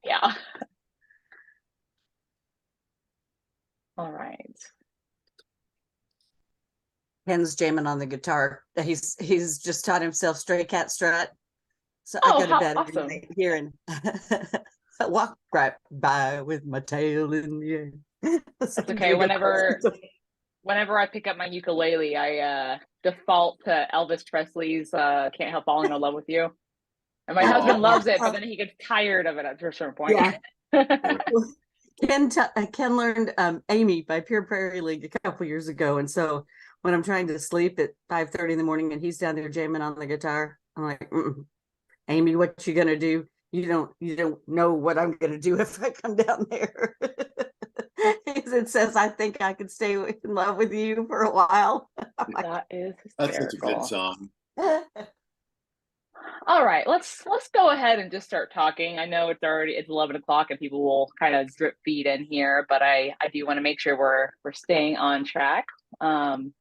Yeah. All right. Ken's jamming on the guitar. He's just taught himself Stray Cat Strut. So I Oh, go to how bed every awesome. night hearing I walk right by with my tail in the air. That's Sings okay. the guitar. Whenever I pick up my ukulele, I default to Elvis Presley's Can't Help Falling in Love with You. And my husband Oh, loves it, but then he gets tired of it at a certain point. Yeah. Ken learned Amy by Pure Prairie League a couple years ago. And so when I'm trying to sleep at 5:30 in the morning and he's down there jamming on the guitar, I'm like, Amy, what you gonna do? You don't know what I'm gonna do if I come down there. It says I think I could stay in love with you for a while. Like, That is that's such a good hysterical. song. All right, let's go ahead and just start talking. I know it's 11 o'clock and people will kind of drip feed in here, but I do want to make sure we're staying on track. Um,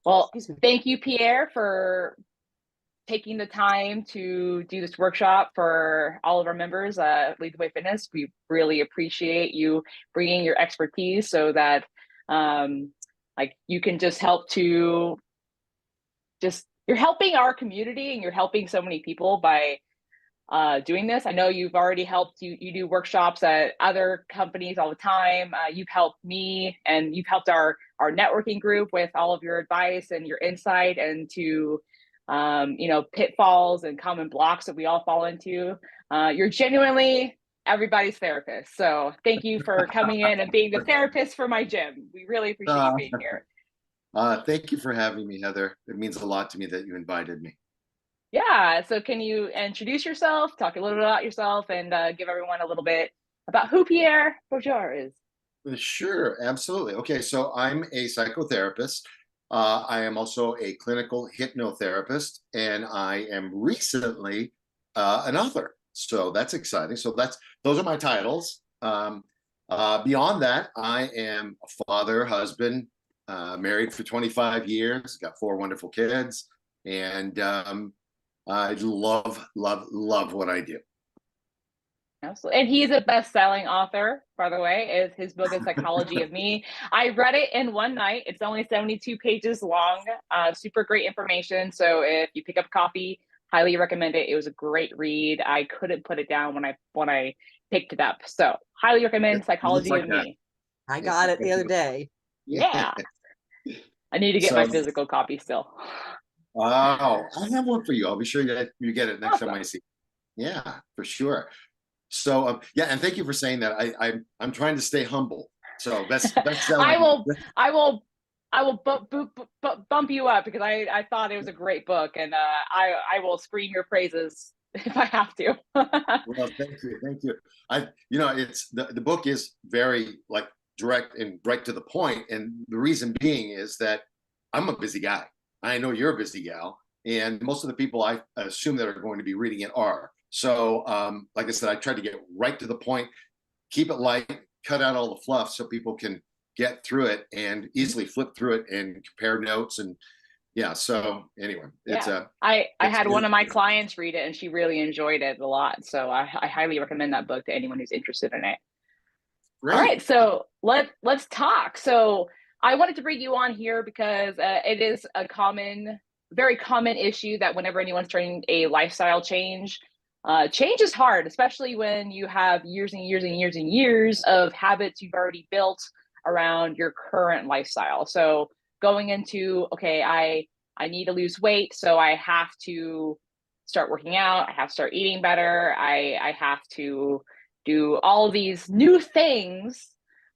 well, excuse me. thank you, Pierre, for taking the time to do this workshop for all of our members Lead the Way Fitness. We really appreciate you bringing your expertise so that like you can just help to just you're helping our community and you're helping so many people by doing this. I know you've already helped. You do workshops at other companies all the time. You've helped me, and you've helped our networking group with all of your advice and your insight into pitfalls and common blocks that we all fall into. You're genuinely everybody's therapist. So thank you for coming in and being the therapist for my gym. We really appreciate you Uh, being here. Thank you for having me, Heather. It means a lot to me that you invited me. Yeah. So can you introduce yourself, talk a little bit about yourself, and give everyone a little bit about who Pierre Brodeur is? Sure, absolutely. Okay, so I'm a psychotherapist. I am also a clinical hypnotherapist, and I am recently an author. So that's exciting. Those are my titles. Beyond that, I am a father, husband, married for 25 years, got four wonderful kids, and I love what I do. Absolutely. And he's a best-selling author, by the way. Is his book is Psychology of Me. I read it in one night. It's only 72 pages long. Super great information. So if you pick up a copy, highly recommend it. It was a great read. I couldn't put it down when I picked it up. So highly recommend It's Psychology like of that. Me. I got it the other day. Yeah. I need to get my So, physical copy still. oh, I have one for you. I'll be sure that you get it next time I Awesome. see you. Yeah, for sure. So, yeah, and thank you for saying that. I'm trying to stay humble. So best I selling. will I will I will bump you up because I thought it was a great book and I will scream your praises if I have to. Well, thank you. It's the book is very like direct and right to the point, and the reason being is that I'm a busy guy. I know you're a busy gal, and most of the people I assume that are going to be reading it are. So, like I said, I tried to get right to the point, keep it light, cut out all the fluff so people can get through it and easily flip through it and compare notes. And yeah, so anyway, Yeah. I it's had one of my clients read it and she really enjoyed it a lot. So I highly recommend that book to anyone who's interested in it. All great. right, so let's talk. So I wanted to bring you on here because it is a very common issue that whenever anyone's trying a lifestyle change, change is hard, especially when you have years and years and years and years of habits you've already built around your current lifestyle. So going into, okay, I need to lose weight, so I have to start working out. I have to start eating better. I have to do all these new things,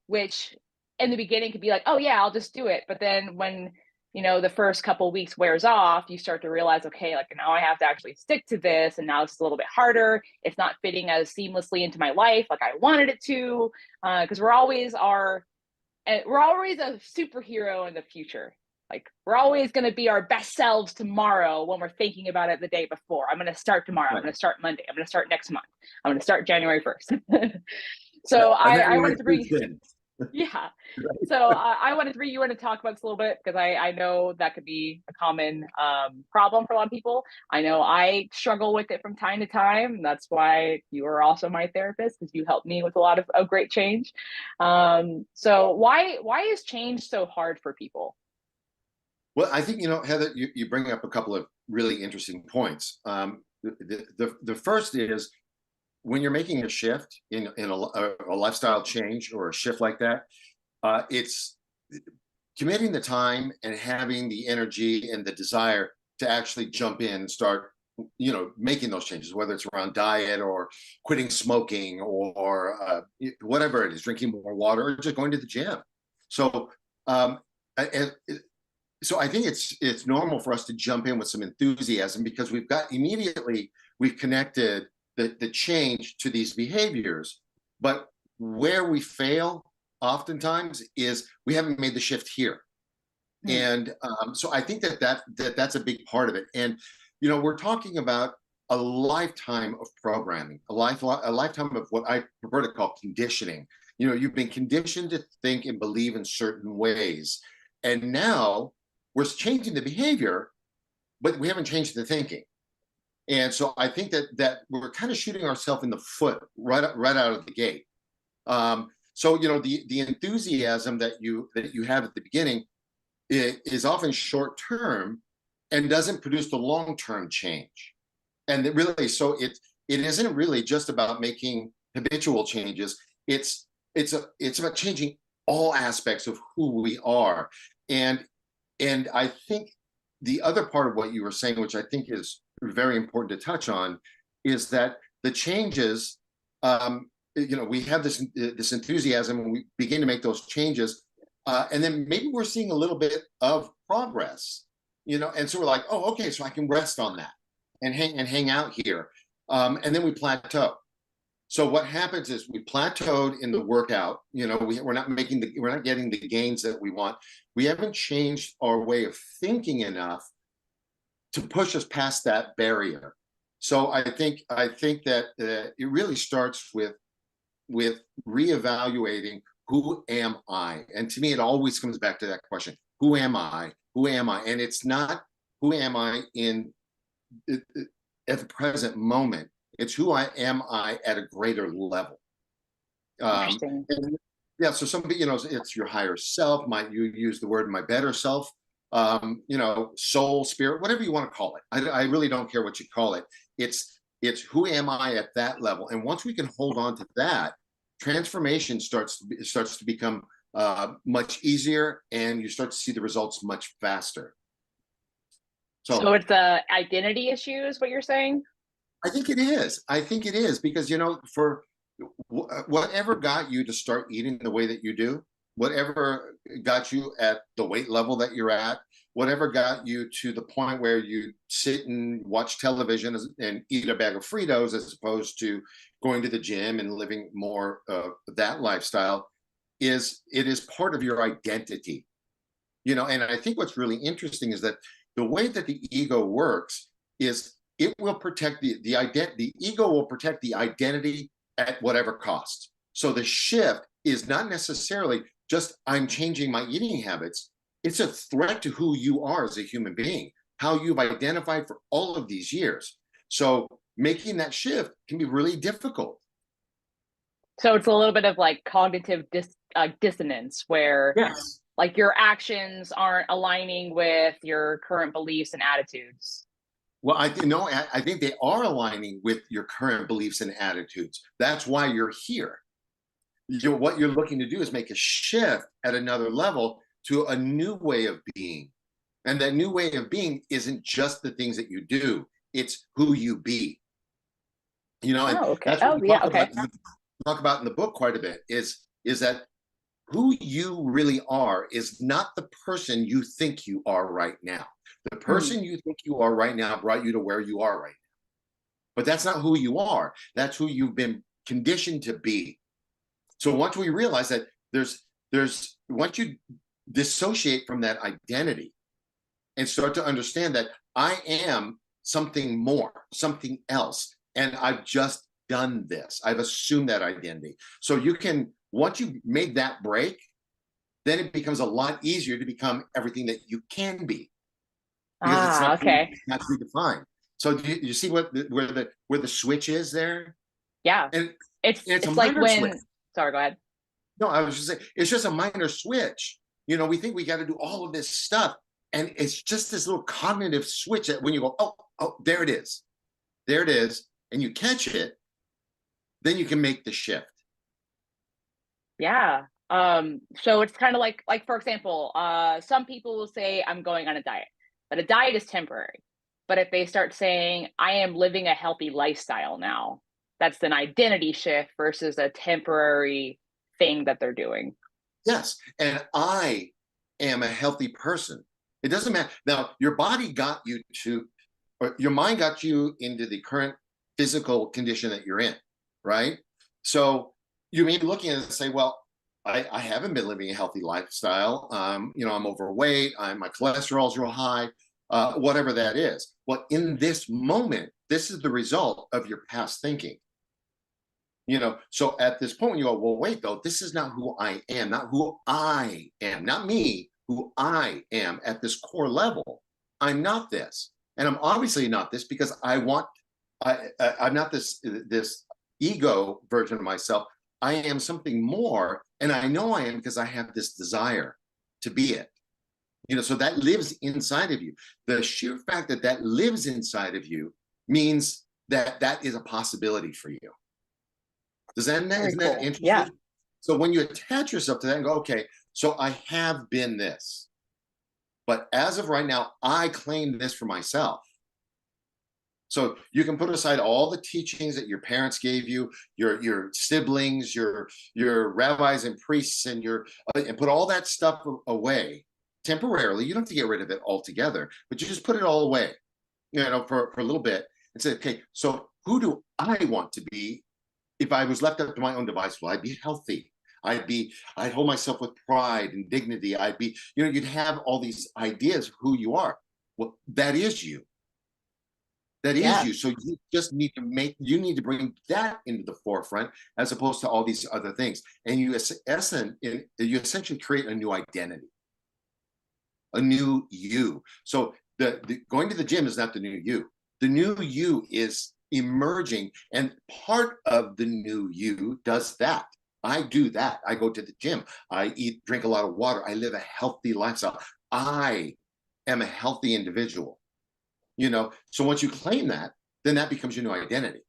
which in the beginning could be like, oh yeah, I'll just do it. But then when the first couple of weeks wears off, you start to realize, okay, like now I have to actually stick to this, and now it's a little bit harder. It's not fitting as seamlessly into my life like I wanted it to, because we're always a superhero in the future. Like we're always going to be our best selves tomorrow when we're thinking about it the day before. I'm going to start tomorrow. I'm Right. going to start Monday. I'm going to start next month. I'm going to start January 1st. Yeah, So and then I life wanted to bring, creeps in. Yeah. So I wanted to bring you in to talk about this a little bit because I know that could be a common problem for a lot of people. I know I struggle with it from time to time. That's why you are also my therapist, because you helped me with a lot of great change. So why is change so hard for people? Well, I think, Heather, you bring up a couple of really interesting points. The first is when you're making a shift in a lifestyle change or a shift like that, it's committing the time and having the energy and the desire to actually jump in and start, making those changes, whether it's around diet or quitting smoking or whatever it is, drinking more water or just going to the gym. So, and so I think it's normal for us to jump in with some enthusiasm because we've connected the change to these behaviors. But where we fail oftentimes is we haven't made the shift here. And so I think that's a big part of it. And we're talking about a lifetime of programming, a lifetime of what I prefer to call conditioning. You've been conditioned to think and believe in certain ways, and now we're changing the behavior, but we haven't changed the thinking. And so I think that we're kind of shooting ourselves in the foot right out of the gate. So the enthusiasm that you have at the beginning is often short term and doesn't produce the long term change. And so it isn't really just about making habitual changes. It's about changing all aspects of who we are. And I think the other part of what you were saying, which I think is very important to touch on, is that the changes, we have this enthusiasm and we begin to make those changes, and then maybe we're seeing a little bit of progress, and so we're like, oh, okay, so I can rest on that and hang out here, and then we plateau. So what happens is we plateaued in the workout. We're not getting the gains that we want. We haven't changed our way of thinking enough to push us past that barrier. So I think that it really starts with reevaluating, who am I? And to me, it always comes back to that question: who am I? Who am I? And it's not who am I at the present moment. It's who am I at a greater level. Interesting. Yeah. So somebody, it's your higher self. You use the word my better self. Soul, spirit, whatever you want to call it. I really don't care what you call it. It's who am I at that level? And once we can hold on to that, transformation starts to become much easier, and you start to see the results much faster. So it's the identity issue, is what you're saying? I think it is because for whatever got you to start eating the way that you do, whatever got you at the weight level that you're at, whatever got you to the point where you sit and watch television and eat a bag of Fritos as opposed to going to the gym and living more of that lifestyle, it is part of your identity. And I think what's really interesting is that the way that the ego works is it will protect the identity. The ego will protect the identity at whatever cost. So the shift is not necessarily just I'm changing my eating habits. It's a threat to who you are as a human being, how you've identified for all of these years. So making that shift can be really difficult. So it's a little bit of like cognitive dissonance where Yes. like your actions aren't aligning with your current beliefs and attitudes. Well, I think they are aligning with your current beliefs and attitudes. That's why you're here. What you're looking to do is make a shift at another level to a new way of being. And that new way of being isn't just the things that you do, it's who you be. And okay. That's what we yeah, okay. talk about in the book quite a bit, is that who you really are is not the person you think you are right now. The person you think you are right now brought you to where you are right now. But that's not who you are. That's who you've been conditioned to be. So once we realize that once you dissociate from that identity and start to understand that I am something more, something else, and I've just done this. I've assumed that identity. So you can Once you've made that break, then it becomes a lot easier to become everything that you can be, because Okay. it's not predefined. So do you see where the switch is there? Yeah. And it's a It's like minor switch. when, sorry, go ahead. No, I was just saying, it's just a minor switch. You know, we think we got to do all of this stuff, and it's just this little cognitive switch that when you go, oh, there it is, and you catch it, then you can make the shift. Yeah. So it's kind of like for example, some people will say I'm going on a diet, but a diet is temporary. But if they start saying I am living a healthy lifestyle now, that's an identity shift versus a temporary thing that they're doing. Yes, and I am a healthy person. It doesn't matter. Now, your body got you to, or your mind got you into the current physical condition that you're in, right? So you may be looking at it and say, well, I haven't been living a healthy lifestyle. You know, I'm overweight. My cholesterol's real high, whatever that is. Well, in this moment, this is the result of your past thinking. You know, so at this point, you go, well, wait, though, this is not who I am, not who I am, not me, who I am at this core level. I'm not this. And I'm obviously not this because I'm not this ego version of myself. I am something more. And I know I am because I have this desire to be it. You know, so that lives inside of you. The sheer fact that that lives inside of you means that that is a possibility for you. Isn't that interesting? Yeah. So when you attach yourself to that and go, okay, so I have been this, but as of right now, I claim this for myself. So you can put aside all the teachings that your parents gave you, your siblings, your rabbis and priests, and put all that stuff away temporarily. You don't have to get rid of it altogether, but you just put it all away, you know, for a little bit and say, okay, so who do I want to be? If I was left up to my own device, well, I'd be healthy. I'd hold myself with pride and dignity. I'd be, you know, you'd have all these ideas of who you are. Well, that is you. That is you. So you just need to bring that into the forefront as opposed to all these other things. And you essentially create a new identity, a new you. So the going to the gym is not the new you. The new you is emerging, and part of the new you does that. I do that. I go to the gym. I drink a lot of water. I live a healthy lifestyle. I am a healthy individual. You know, so once you claim that, then that becomes your new identity.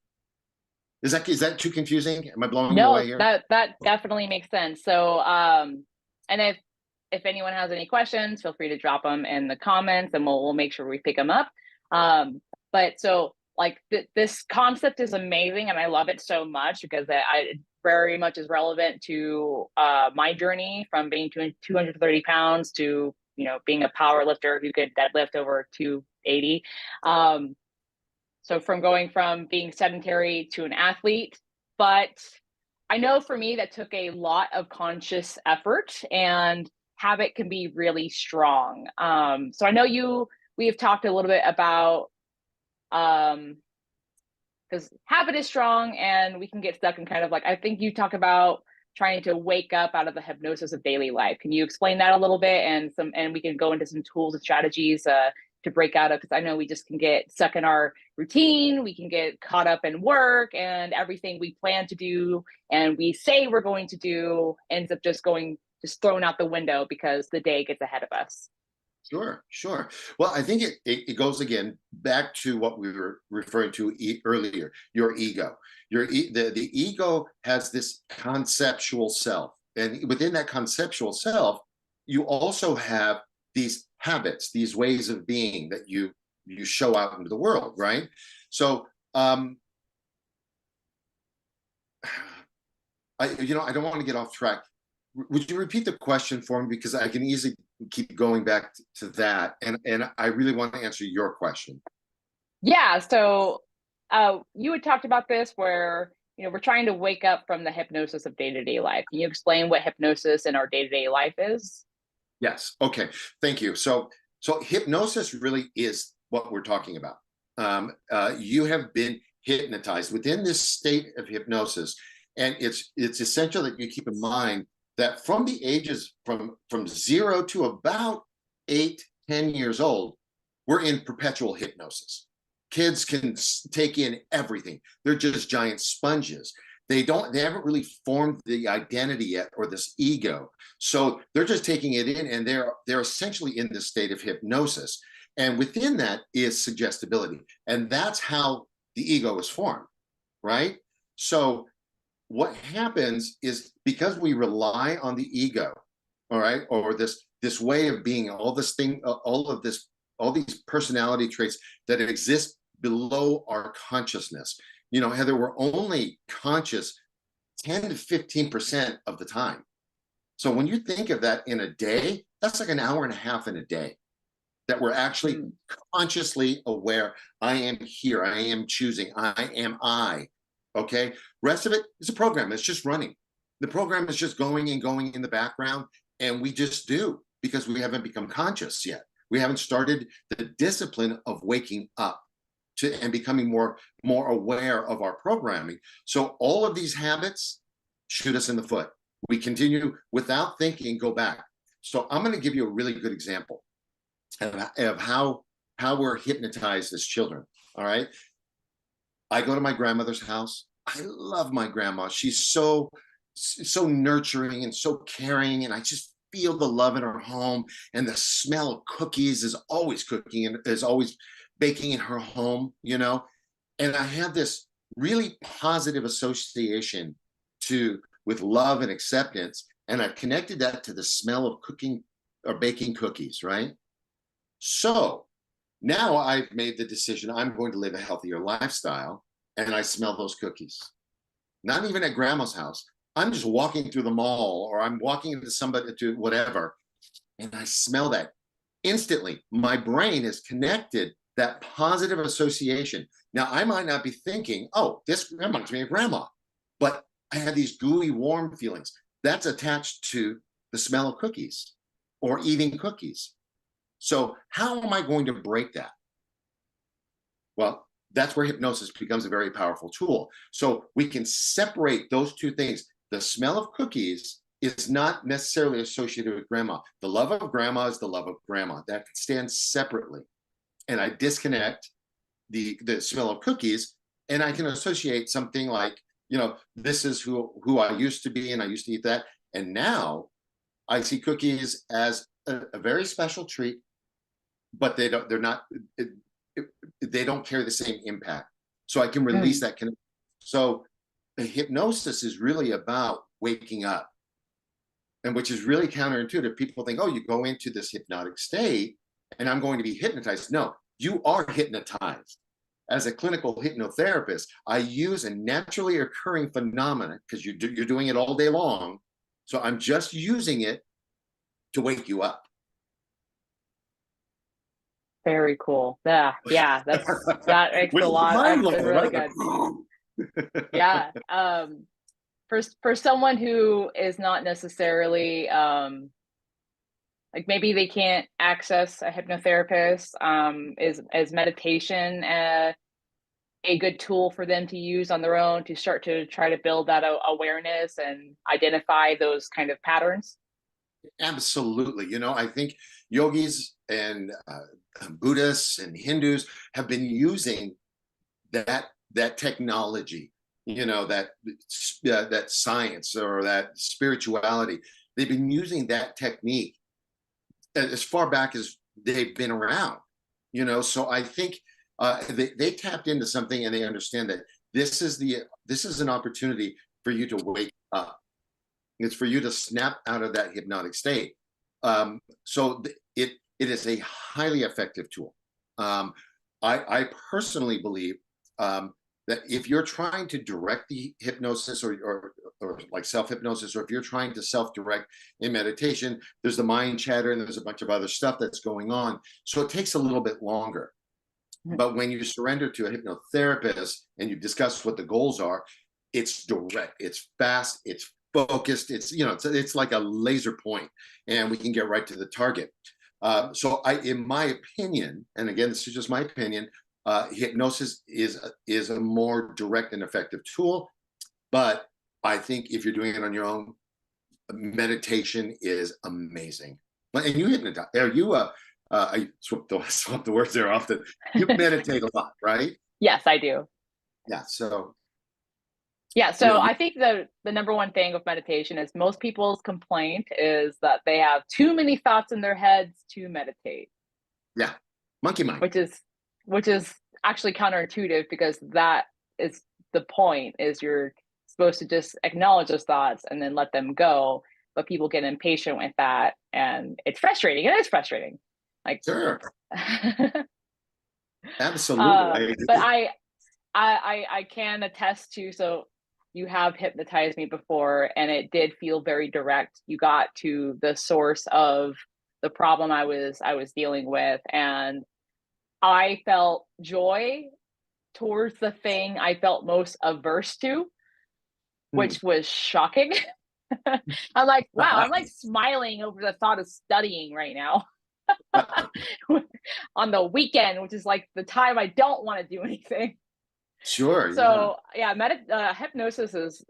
Is that too confusing? Am I blowing you away here? That definitely makes sense. So and if anyone has any questions, feel free to drop them in the comments and we'll make sure we pick them up. But so like this concept is amazing and I love it so much because it very much is relevant to my journey from being 230 pounds to, you know, being a power lifter who could deadlift over 280. So from going from being sedentary to an athlete, but I know for me that took a lot of conscious effort and habit can be really strong. So I know we have talked a little bit about because habit is strong and we can get stuck in kind of like, I think you talk about trying to wake up out of the hypnosis of daily life. Can you explain that a little bit and we can go into some tools and strategies to break out of, because I know we just can get stuck in our routine. We can get caught up in work and everything we plan to do and we say we're going to do ends up just thrown out the window because the day gets ahead of us. Sure. Well, I think it goes again back to what we were referring to earlier, your ego. The ego has this conceptual self. And within that conceptual self, you also have these habits, these ways of being that you show out into the world, right? So I don't want to get off track. Would you repeat the question for me? Because I can easily keep going back to that. And I really want to answer your question. Yeah. So you had talked about this where, you know, we're trying to wake up from the hypnosis of day-to-day life. Can you explain what hypnosis in our day-to-day life is? Yes. Okay. Thank you. So hypnosis really is what we're talking about. You have been hypnotized within this state of hypnosis. And it's essential that you keep in mind that from the ages from 0 to about 8, 10 years old, we're in perpetual hypnosis. Kids can take in everything. They're just giant sponges. They haven't really formed the identity yet, or this ego. So they're just taking it in, and they're essentially in this state of hypnosis. And within that is suggestibility. And that's how the ego is formed, right? So what happens is, because we rely on the ego, all right, or this way of being, all these personality traits that exist below our consciousness. You know, Heather, we're only conscious 10 to 15% of the time. So when you think of that in a day, that's like an hour and a half in a day that we're actually consciously aware. I am here. I am choosing. I am I. Okay. Rest of it is a program. It's just running. The program is just going and going in the background. And we just do, because we haven't become conscious yet. We haven't started the discipline of waking up and becoming more aware of our programming. So all of these habits shoot us in the foot. We continue without thinking, go back. So I'm going to give you a really good example of how we're hypnotized as children. All right. I go to my grandmother's house. I love my grandma. She's so nurturing and so caring. And I just feel the love in her home. And the smell of cookies is always cooking and is always baking in her home, you know. And I have this really positive association with love and acceptance. And I've connected that to the smell of cooking or baking cookies, right? So now I've made the decision, I'm going to live a healthier lifestyle, and I smell those cookies. Not even at grandma's house. I'm just walking through the mall, or I'm walking into to whatever, and I smell that. Instantly, my brain is connected that positive association. Now, I might not be thinking, oh, this reminds me of grandma, but I have these gooey, warm feelings. That's attached to the smell of cookies or eating cookies. So how am I going to break that? Well, that's where hypnosis becomes a very powerful tool. So we can separate those two things. The smell of cookies is not necessarily associated with grandma. The love of grandma is the love of grandma. That stands separately. And I disconnect the smell of cookies, and I can associate something like, you know, this is who I used to be, and I used to eat that. And now I see cookies as a very special treat, but they don't carry the same impact. So I can release that connection. So the hypnosis is really about waking up, and which is really counterintuitive. People think, oh, you go into this hypnotic state and I'm going to be hypnotized. No, you are hypnotized. As a clinical hypnotherapist, I use a naturally occurring phenomenon, because you're doing it all day long. So I'm just using it to wake you up. Very cool. Yeah, that makes a lot. That's really good. Yeah. For someone who is not necessarily like, maybe they can't access a hypnotherapist, is meditation a good tool for them to use on their own to start to try to build that awareness and identify those kind of patterns? Absolutely. You know, I think yogis and Buddhists and Hindus have been using that technology, you know, that science or that spirituality. They've been using that technique as far back as they've been around, you know. So I think they tapped into something, and they understand that this is an opportunity for you to wake up. It's for you to snap out of that hypnotic state. So it is a highly effective tool. I personally believe that if you're trying to direct the hypnosis or like self-hypnosis, or if you're trying to self-direct in meditation, there's the mind chatter and there's a bunch of other stuff that's going on. So it takes a little bit longer. But when you surrender to a hypnotherapist and you discuss what the goals are, it's direct, it's fast, it's focused, it's, you know, it's like a laser point, and we can get right to the target. So in my opinion, and again, this is just my opinion, hypnosis is a more direct and effective tool. But I think if you're doing it on your own, meditation is amazing. And you hypnotize. Are you I swap the words there often. You meditate a lot, right? Yes, I do. Yeah. So Yeah, you know, so I think the number one thing with meditation is most people's complaint is that they have too many thoughts in their heads to meditate, yeah, monkey mind. which is actually counterintuitive because that is the point is you're supposed to just acknowledge those thoughts and then let them go. But people get impatient with that and it's frustrating. It is frustrating. Like Sure, absolutely. I but agree. I can attest to, so you have hypnotized me before and it did feel very direct. You got to the source of the problem I was dealing with, and I felt joy towards the thing I felt most averse to, Hmm. which was shocking. I'm like, wow, I'm like smiling over the thought of studying right now on the weekend, which is like the time I don't want to do anything. Sure, yeah. So yeah, hypnosis is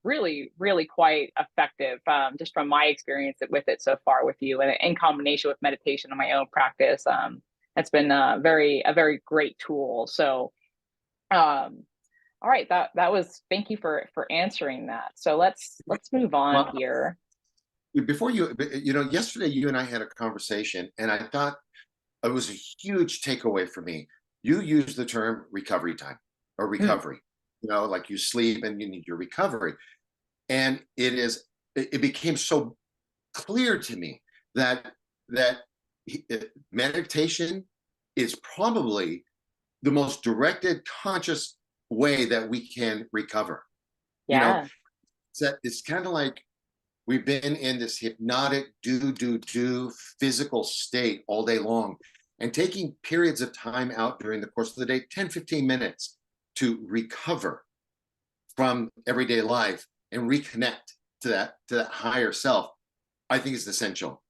really, really quite effective. Just from my experience with it so far with you, and in combination with meditation in my own practice, it's been a very great tool. So, all right, that was, thank you for answering that. So let's move on Well, here. before yesterday you and I had a conversation, and I thought it was a huge takeaway for me. You used the term recovery time or Mm, recovery, like you sleep and you need your recovery. And it became so clear to me that that meditation is probably the most directed, conscious way that we can recover. You know, yeah, it's kind of like we've been in this hypnotic do physical state all day long, and taking periods of time out during the course of the day, 10, 15 minutes to recover from everyday life and reconnect to that higher self, I think is essential.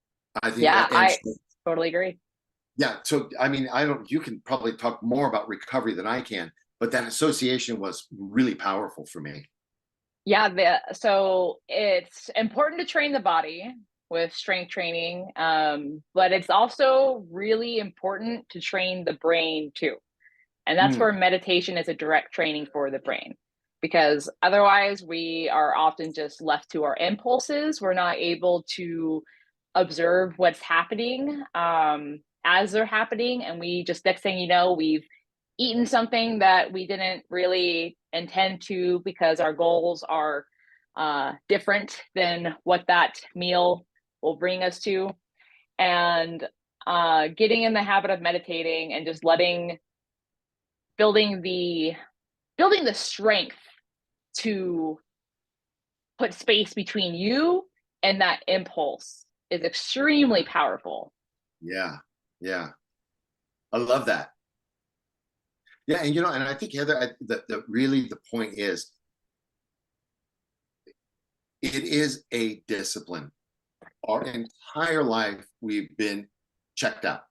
I think, yeah, and I so, totally agree. yeah. So I mean, I don't. You can probably talk more about recovery than I can, but that association was really powerful for me. Yeah, so it's important to train the body with strength training, but it's also really important to train the brain too. And that's Mm, where meditation is a direct training for the brain, because otherwise we are often just left to our impulses. We're not able to observe what's happening as they're happening. And we just, next thing you know, we've eaten something that we didn't really intend to because our goals are different than what that meal will bring us to. And getting in the habit of meditating and just building the building the strength to put space between you and that impulse is extremely powerful. yeah, yeah. I love that. Yeah, and I think Heather, really the point is, it is a discipline. Our entire life, we've been checked out.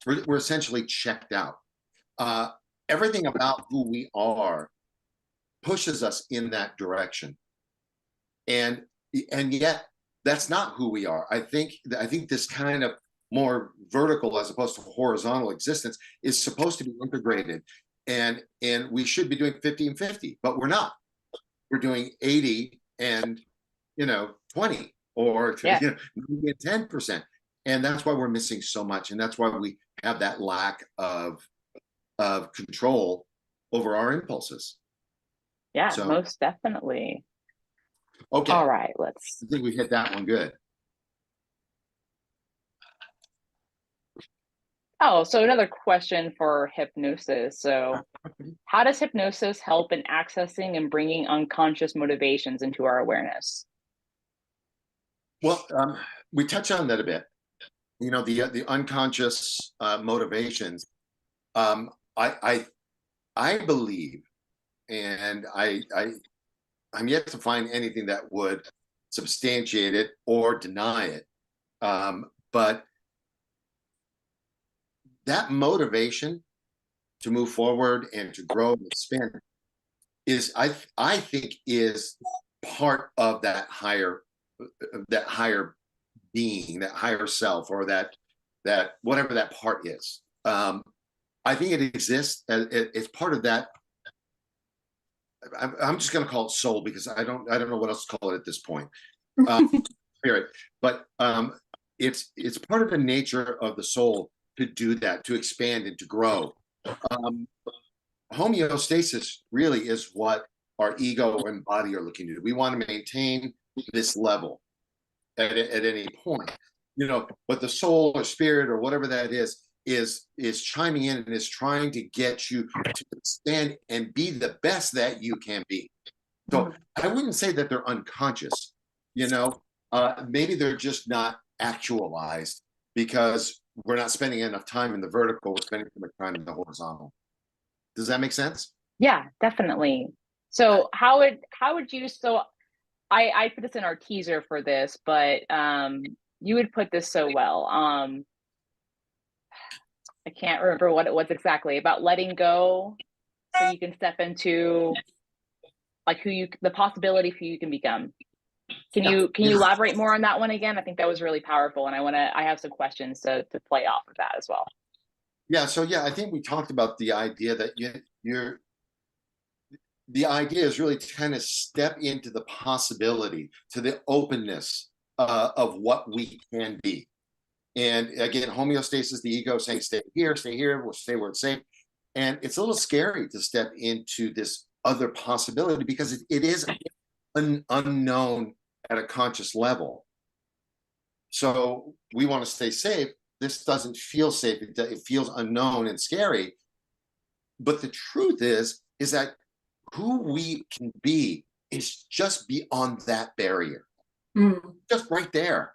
We're essentially checked out. Uh, Everything about who we are pushes us in that direction, and and yet that's not who we are. I think this kind of more vertical as opposed to horizontal existence is supposed to be integrated, and we should be doing 50 and 50, but we're not. We're doing 80 and 20, or Yeah. 10%. And that's why we're missing so much. And that's why we have that lack of control over our impulses. Yeah, So, most definitely. okay. All right, let's. I think we hit that one good. Oh, so another question for hypnosis. So, how does hypnosis help in accessing and bringing unconscious motivations into our awareness? Well, we touch on that a bit. The unconscious motivations. Um, I I believe, and I'm yet to find anything that would substantiate it or deny it. But that motivation to move forward and to grow and expand is, I think, is part of that higher being, that higher self, or that whatever that part is. I think it exists. It's part of that. I'm just going to call it soul, because I don't know what else to call it at this point. Spirit, but it's part of the nature of the soul to do that, to expand and to grow. Homeostasis really is what our ego and body are looking to do. We want to maintain this level at any point, but the soul or spirit or whatever that is chiming in and is trying to get you to expand and be the best that you can be. So I wouldn't say that they're unconscious, maybe they're just not actualized because we're not spending enough time in the vertical, we're spending too much time in the horizontal. Does that make sense? Yeah, definitely. So how would you, so I put this in our teaser for this, but you would put this so well. I can't remember what it was exactly, about letting go so you can step into like the possibility for you can become. Can you elaborate more on that one again? I think that was really powerful, and I have some questions to play off of that as well. Yeah. So yeah, I think we talked about the idea that the idea is really to kind of step into the possibility, to the openness of what we can be. And again, homeostasis, the ego saying, stay here, we'll stay where it's safe. And it's a little scary to step into this other possibility because it is unknown at a conscious level. So we want to stay safe. This doesn't feel safe. It feels unknown and scary. But the truth is that who we can be is just beyond that barrier, just right there.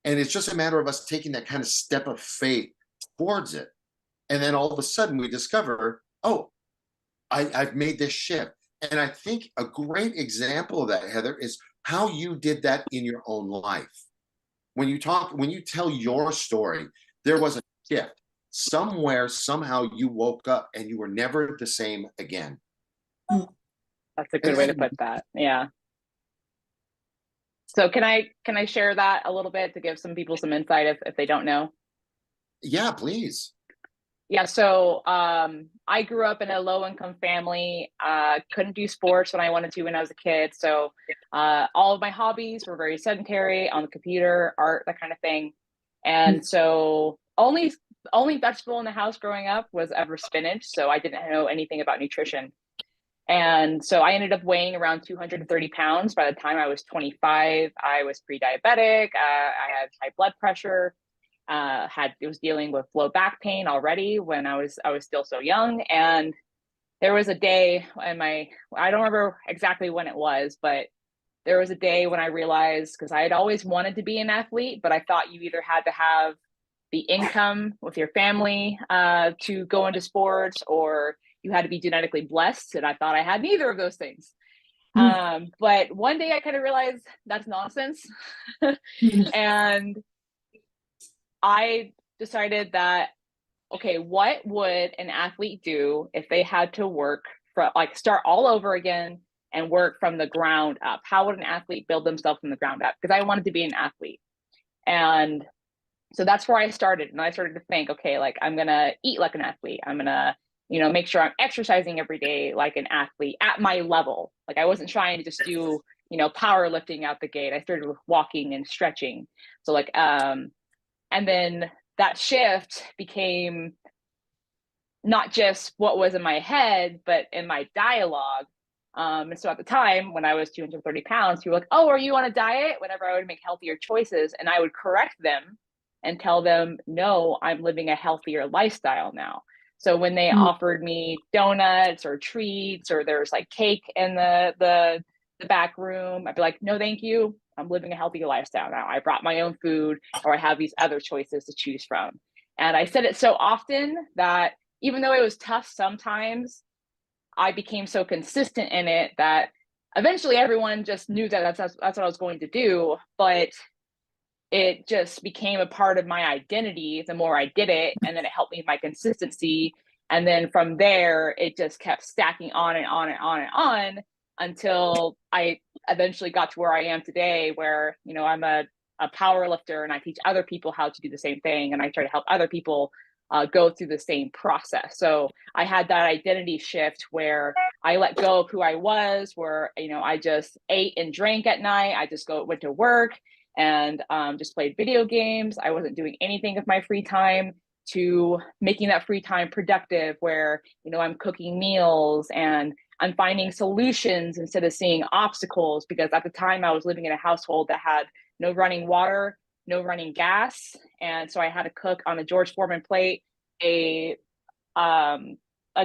And it's just a matter of us taking that kind of step of faith towards it. And then all of a sudden we discover, oh, I've made this shift. And I think a great example of that, Heather, is how you did that in your own life. When you tell your story, there was a shift. Somewhere, somehow you woke up and you were never the same again. That's a good way to put that. Yeah. So can I share that a little bit to give some people some insight if they don't know? Yeah, please. Yeah, so I grew up in a low-income family, couldn't do sports when I wanted to when I was a kid. So all of my hobbies were very sedentary, on the computer, art, that kind of thing. And so only vegetable in the house growing up was ever spinach. So I didn't know anything about nutrition. And so I ended up weighing around 230 pounds by the time I was 25. I was pre-diabetic. I had high blood pressure. Was dealing with low back pain already when I was still so young. And there was a day in I don't remember exactly when it was, but there was a day when I realized, because I had always wanted to be an athlete, but I thought you either had to have the income with your family to go into sports, or you had to be genetically blessed. And I thought I had neither of those things. But one day I kind of realized that's nonsense. And I decided that, okay, what would an athlete do if they had to work start all over again and work from the ground up? How would an athlete build themselves from the ground up? Because I wanted to be an athlete. And so that's where I started. And I started to think, okay, like I'm going to eat like an athlete. I'm going to, make sure I'm exercising every day like an athlete at my level. Like I wasn't trying to just do, powerlifting out the gate. I started with walking and stretching. So and then that shift became not just what was in my head, but in my dialogue. And so at the time when I was 230 pounds, people were like, oh, are you on a diet? Whenever I would make healthier choices, and I would correct them and tell them, no, I'm living a healthier lifestyle now. So when they offered me donuts or treats, or there's like cake in the back room, I'd be like, no, thank you. I'm living a healthier lifestyle now. I brought my own food, or I have these other choices to choose from. And I said it so often that even though it was tough sometimes, I became so consistent in it that eventually everyone just knew that that's what I was going to do. But it just became a part of my identity the more I did it. And then it helped me with my consistency. And then from there, it just kept stacking on and on and on and on until I eventually got to where I am today, where, you know, I'm a power lifter and I teach other people how to do the same thing. And I try to help other people go through the same process. So I had that identity shift where I let go of who I was, where, you know, I just ate and drank at night. I just went to work and just played video games. I wasn't doing anything with my free time, to making that free time productive, where, you know, I'm cooking meals and I'm finding solutions instead of seeing obstacles, because at the time I was living in a household that had no running water, no running gas. And so I had to cook on a George Foreman plate, a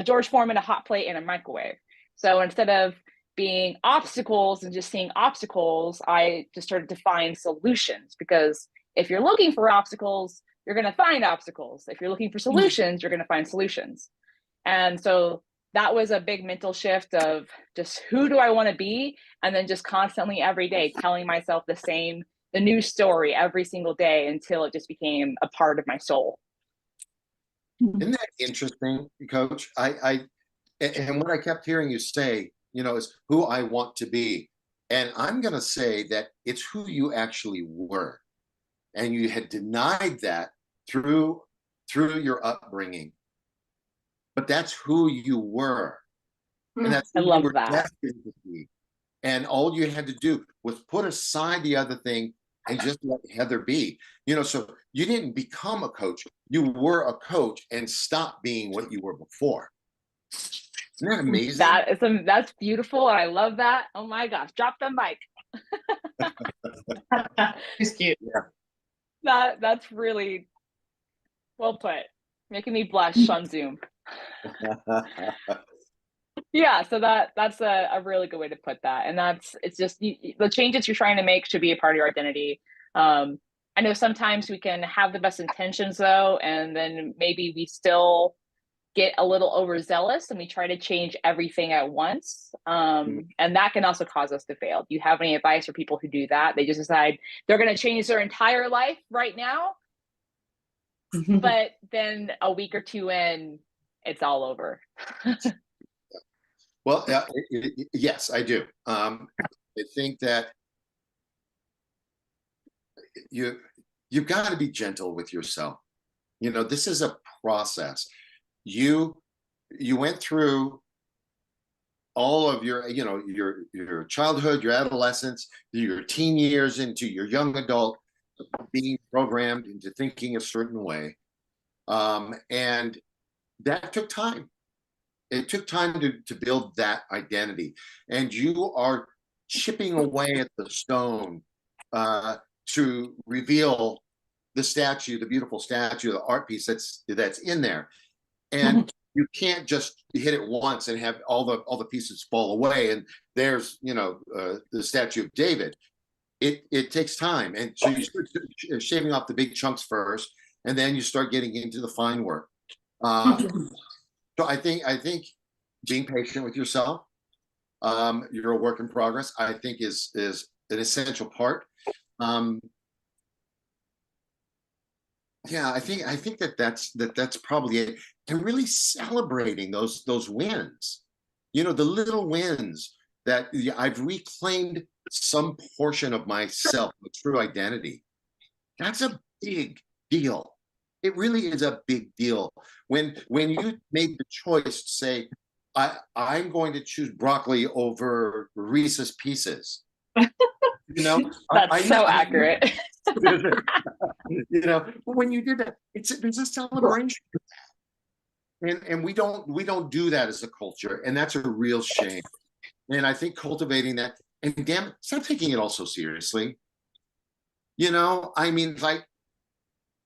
George Foreman, a hot plate, and a microwave. So instead of being obstacles and just seeing obstacles, I just started to find solutions, because if you're looking for obstacles, you're going to find obstacles. If you're looking for solutions, you're going to find solutions. And so that was a big mental shift of just, who do I want to be? And then just constantly every day telling myself the new story every single day, until it just became a part of my soul. Isn't that interesting, Coach? And what I kept hearing you say, you know, is who I want to be. And I'm going to say that it's who you actually were. And you had denied that through your upbringing. But that's who you were. And that's who I love you were that. destined to be. And all you had to do was put aside the other thing and just let Heather be. You know, so you didn't become a coach. You were a coach and stopped being what you were before. Isn't that amazing? That's beautiful. And I love that. Oh my gosh. Drop the mic. It's cute. Yeah. That's really well put. Making me blush on Zoom. Yeah, so that's a really good way to put that. And it's just the changes you're trying to make should be a part of your identity. I know sometimes we can have the best intentions though, and then maybe we still get a little overzealous and we try to change everything at once. And that can also cause us to fail. Do you have any advice for people who do that? They just decide they're going to change their entire life right now, but then a week or two in, it's all over. Well, yes, I do. I think that you've got to be gentle with yourself. You know, this is a process. You went through all of your, you know, your childhood, your adolescence, your teen years into your young adult, being programmed into thinking a certain way. And that took time. It took time to build that identity. And you are chipping away at the stone to reveal the statue, the beautiful statue, the art piece that's in there. And you can't just hit it once and have all the pieces fall away. And there's, you know, the statue of David. It takes time. And so you start shaving off the big chunks first, and then you start getting into the fine work. So I think being patient with yourself, you're a work in progress, I think is an essential part. Yeah, I think that's probably it. And really celebrating those wins. You know, the little wins that I've reclaimed some portion of myself, a true identity. That's a big deal. It really is a big deal. When you made the choice to say, I'm going to choose broccoli over Reese's Pieces. You know, that's so accurate. You know, when you did that, there's a celebration. And we don't do that as a culture, and that's a real shame. And I think cultivating that, and damn it, stop taking it all so seriously. You know, I mean, like,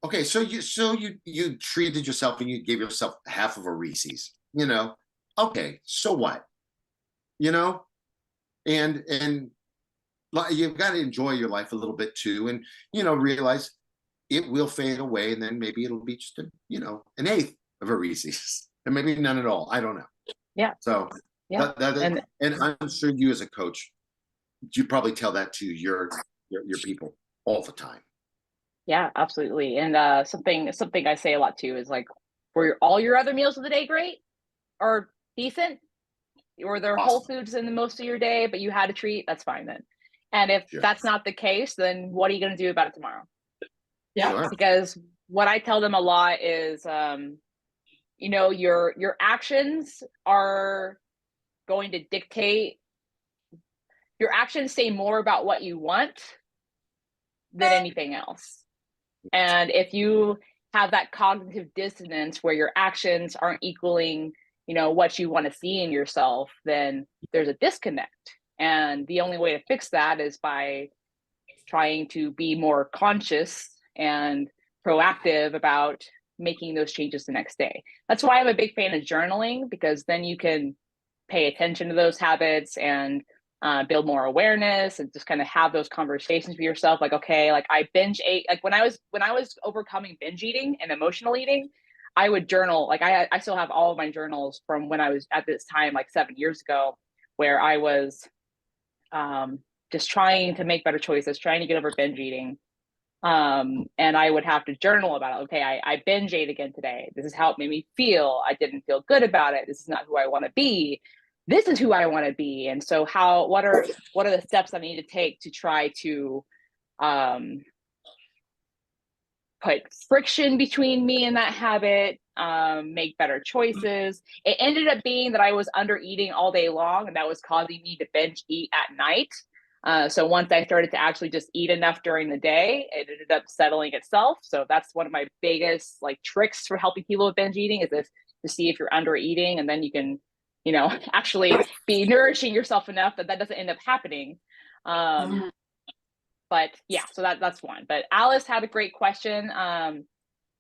okay, so you treated yourself and you gave yourself half of a Reese's, you know. Okay, so what? You know, and you've got to enjoy your life a little bit too, and, you know, realize it will fade away, and then maybe it'll be just an eighth of a Reese's, and maybe none at all. I don't know. Yeah. So yeah, and I'm sure you as a coach, you probably tell that to your people all the time. Yeah, absolutely. And something I say a lot too is like, were all your other meals of the day great or decent? or there are whole Awesome. foods in the most of your day, but you had a treat, that's fine then. And if Sure. that's not the case, then what are you going to do about it tomorrow? Yeah. Sure. Because what I tell them a lot is, you know, your actions are going to dictate, your actions say more about what you want than anything else. And if you have that cognitive dissonance where your actions aren't equaling, you know, what you want to see in yourself, then there's a disconnect. And the only way to fix that is by trying to be more conscious and proactive about making those changes the next day. That's why I'm a big fan of journaling, because then you can pay attention to those habits and build more awareness and just kind of have those conversations with yourself. Like, okay, like I binge ate, like when I was overcoming binge eating and emotional eating, I would journal. Like I still have all of my journals from when I was at this time, like 7 years ago, where I was just trying to make better choices, trying to get over binge eating. And I would have to journal about it. Okay, I binge ate again today. This is how it made me feel. I didn't feel good about it. This is not who I want to be. This is who I want to be. And so what are the steps I need to take to try to put friction between me and that habit, make better choices. It ended up being that I was under eating all day long, and that was causing me to binge eat at night. So once I started to actually just eat enough during the day, it ended up settling itself. So that's one of my biggest like tricks for helping people with binge eating, is to see if you're under eating, and then you can, you know, actually be nourishing yourself enough that doesn't end up happening. But yeah, so that's one. But Alice had a great question.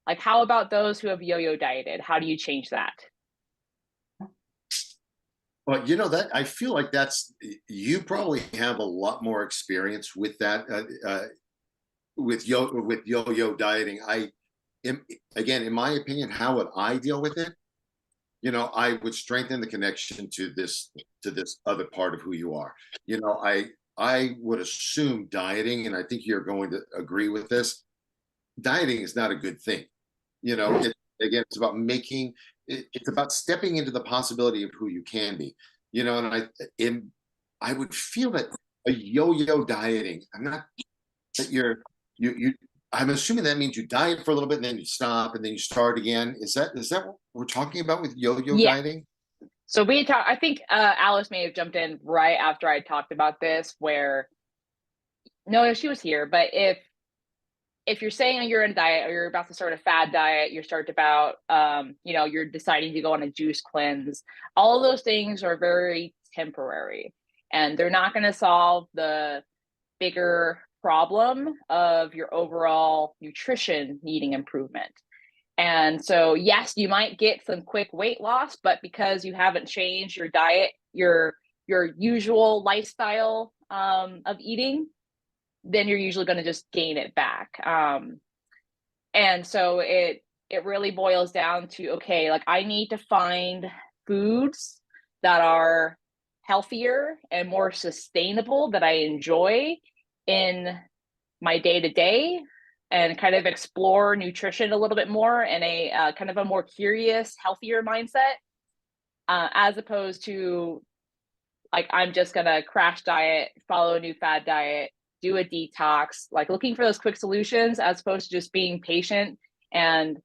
Like, how about those who have yo-yo dieted? How do you change that? Well, you know, that I feel like you probably have a lot more experience with that, with yo-yo dieting. Again, in my opinion, how would I deal with it? You know, I would strengthen the connection to this other part of who you are. You know, I would assume dieting, and I think you're going to agree with this, dieting is not a good thing. You know, again, it's about it's about stepping into the possibility of who you can be. You know, and I would feel that a yo-yo dieting, I'm not that you I'm assuming that means you diet for a little bit and then you stop and then you start again. Is that what we're talking about with yo-yo dieting? So I think Alice may have jumped in right after I talked about this, where no, she was here. But if you're saying you're in a diet, or you're about to start a fad diet, you're starting about, you know, you're deciding to go on a juice cleanse, all of those things are very temporary, and they're not going to solve the bigger problem of your overall nutrition needing improvement. And so, yes, you might get some quick weight loss, but because you haven't changed your diet, your usual lifestyle of eating, then you're usually going to just gain it back. And so it really boils down to, okay, like I need to find foods that are healthier and more sustainable, that I enjoy in my day to day, and kind of explore nutrition a little bit more in a kind of a more curious, healthier mindset, as opposed to like, I'm just going to crash diet, follow a new fad diet, do a detox, like looking for those quick solutions, as opposed to just being patient and,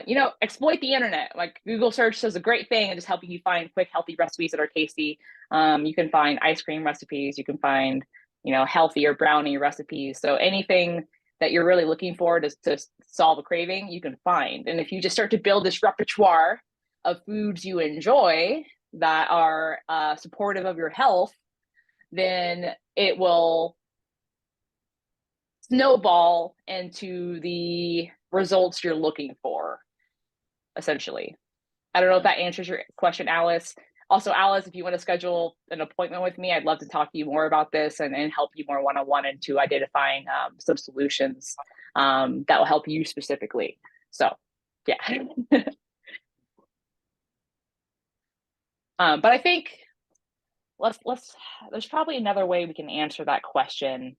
you know, exploit the internet. Like Google search is a great thing and just helping you find quick, healthy recipes that are tasty. You can find ice cream recipes. You can find, you know, healthier brownie recipes. So anything that you're really looking for to solve a craving, you can find. And if you just start to build this repertoire of foods you enjoy that are supportive of your health, then it will snowball into the results you're looking for, essentially. I don't know if that answers your question, Alice. Also, Alice, if you want to schedule an appointment with me, I'd love to talk to you more about this and help you more one-on-one into identifying some solutions that will help you specifically. So, yeah. But I think there's probably another way we can answer that question.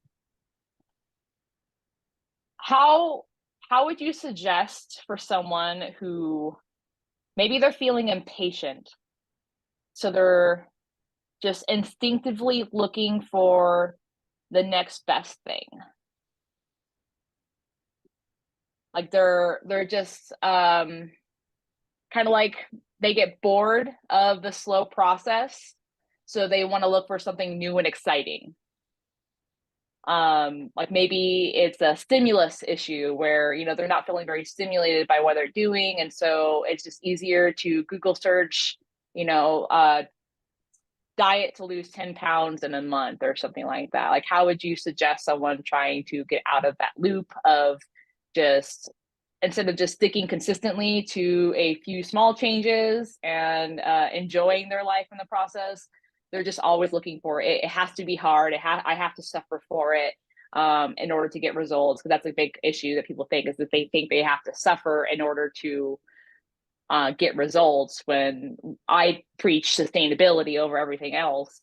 How would you suggest for someone who maybe they're feeling impatient So they're just instinctively looking for the next best thing. Like they're just kind of like they get bored of the slow process, so they want to look for something new and exciting. Like maybe it's a stimulus issue where, you know, they're not feeling very stimulated by what they're doing, and so it's just easier to Google search, you know, diet to lose 10 pounds in a month or something like that. Like, how would you suggest someone trying to get out of that loop of just, instead of just sticking consistently to a few small changes and enjoying their life in the process, they're just always looking for it. It has to be hard. I have to suffer for it in order to get results. Because that's a big issue that people think, is that they think they have to suffer in order to get results, when I preach sustainability over everything else,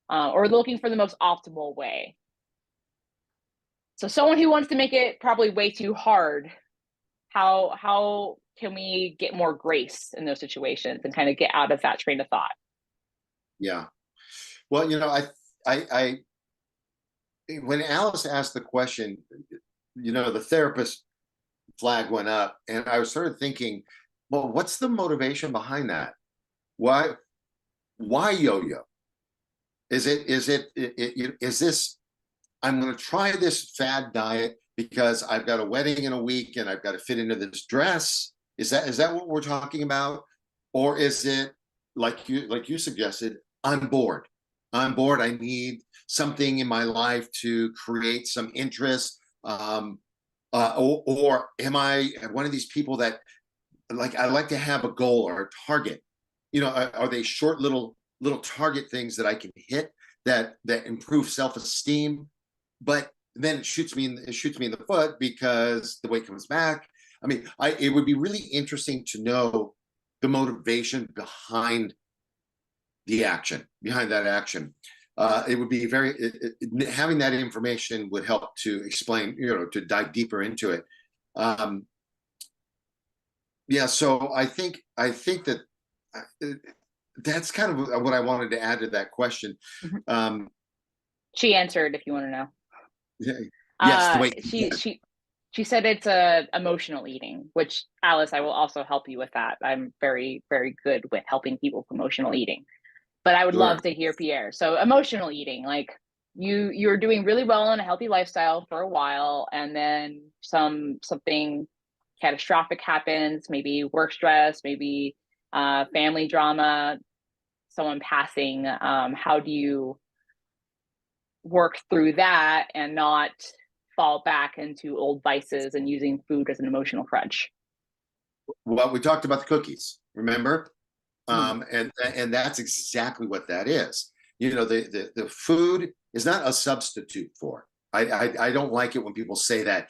or looking for the most optimal way. So someone who wants to make it probably way too hard, how can we get more grace in those situations and kind of get out of that train of thought? Yeah. Well, you know, I when Alice asked the question, you know, the therapist flag went up, and I was sort of thinking, well, what's the motivation behind that? Why yo-yo? Is this, I'm going to try this fad diet because I've got a wedding in a week and I've got to fit into this dress? Is that what we're talking about? Or is it like you suggested, I'm bored. I'm bored. I need something in my life to create some interest. Or am I one of these people that, like, I like to have a goal or a target? You know, are they short little target things that I can hit that improve self-esteem? But then it shoots me in the foot because the weight comes back. I mean, it would be really interesting to know the motivation behind that action. It would be having that information would help to explain, you know, to dive deeper into it. Yeah, so I think that that's kind of what I wanted to add to that question. Mm-hmm. She answered, if you want to know. Yes, the way she said it's emotional eating, which, Alice, I will also help you with that. I'm very, very good with helping people with emotional eating. But I would love to hear Pierre. So emotional eating, like you're doing really well in a healthy lifestyle for a while, and then something catastrophic happens, maybe work stress, maybe family drama, someone passing. How do you work through that and not fall back into old vices and using food as an emotional crutch? Well, we talked about the cookies, remember? And that's exactly what that is. You know, the food is not a substitute for. I don't like it when people say that.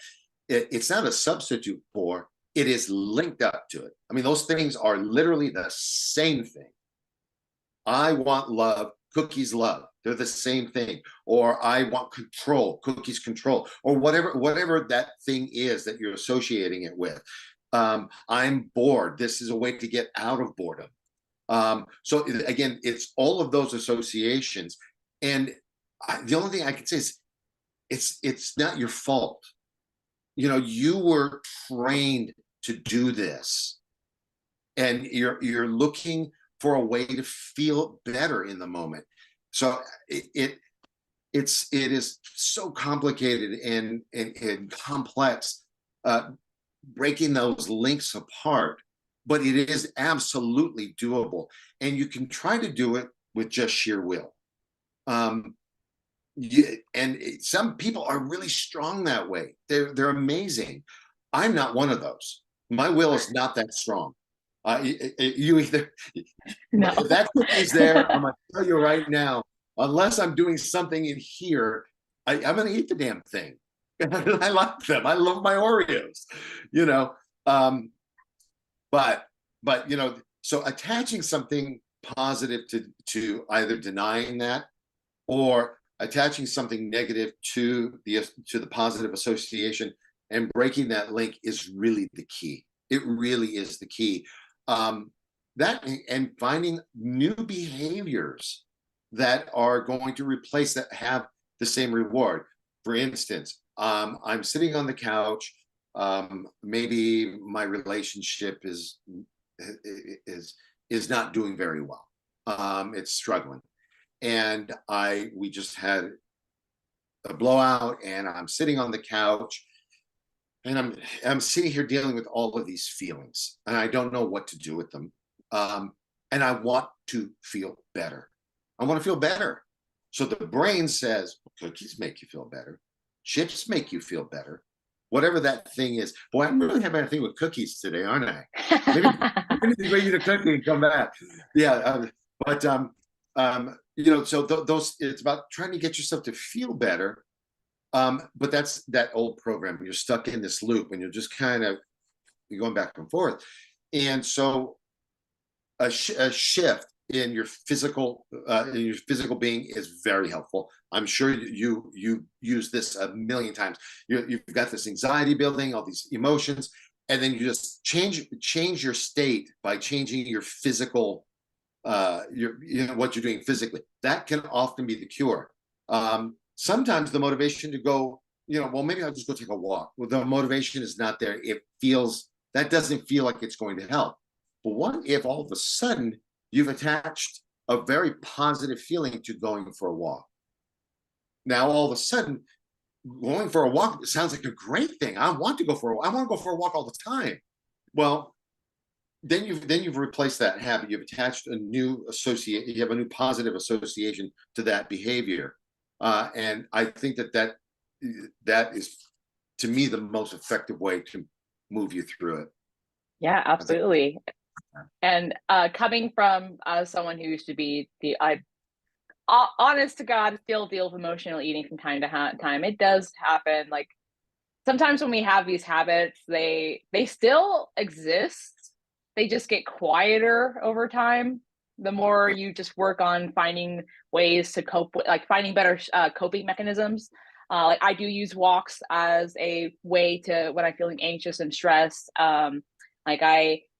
It's not a substitute for. It is linked up to it. I mean, those things are literally the same thing. I want love, cookies love. They're the same thing. Or I want control, cookies control, or whatever that thing is that you're associating it with. I'm bored. This is a way to get out of boredom. So again, it's all of those associations. And the only thing I can say is it's not your fault. You know, you were trained to do this, and you're looking for a way to feel better in the moment. So it is so complicated and complex, breaking those links apart, but it is absolutely doable, and you can try to do it with just sheer will. And some people are really strong that way. They're amazing. I'm not one of those. My will is not that strong. You either No. If that cookie's there, I'm gonna tell you right now, unless I'm doing something in here, I'm gonna eat the damn thing. I like them. I love my Oreos, you know. But you know, so attaching something positive to either denying that or attaching something negative to the positive association and breaking that link is really the key. It really is the key. that and finding new behaviors that are going to replace that, have the same reward. For instance, I'm sitting on the couch. Maybe my relationship is not doing very well. It's struggling, and we just had a blowout, and I'm sitting on the couch, and I'm sitting here dealing with all of these feelings, and I don't know what to do with them. And I want to feel better. I want to feel better. So the brain says, cookies make you feel better. Chips make you feel better. Whatever that thing is. Boy, I'm really having a thing with cookies today, aren't I? Maybe I need to go eat a cookie and come back. Yeah. So those, it's about trying to get yourself to feel better. But that's that old program. You're stuck in this loop and you're just kind of, you're going back and forth. And so a shift in your physical being is very helpful. I'm sure you use this a million times. You've got this anxiety building, all these emotions, and then you just change your state by changing your physical, what you're doing physically. That can often be the cure. Sometimes the motivation to go, well, maybe I'll just go take a walk. Well, the motivation is not there. That doesn't feel like it's going to help. But what if all of a sudden you've attached a very positive feeling to going for a walk? Now, all of a sudden, going for a walk sounds like a great thing. I want to go for a walk all the time. Well, then you've replaced that habit. You've attached a new you have a new positive association to that behavior. And I think that is, to me, the most effective way to move you through it. Yeah, absolutely. And coming from someone who used to be honest to God, still deal with emotional eating from time to time, it does happen. Like sometimes when we have these habits, they still exist. They just get quieter over time. The more you just work on finding ways to cope with, like finding better coping mechanisms. Like I do use walks as a way to, when I'm feeling anxious and stressed.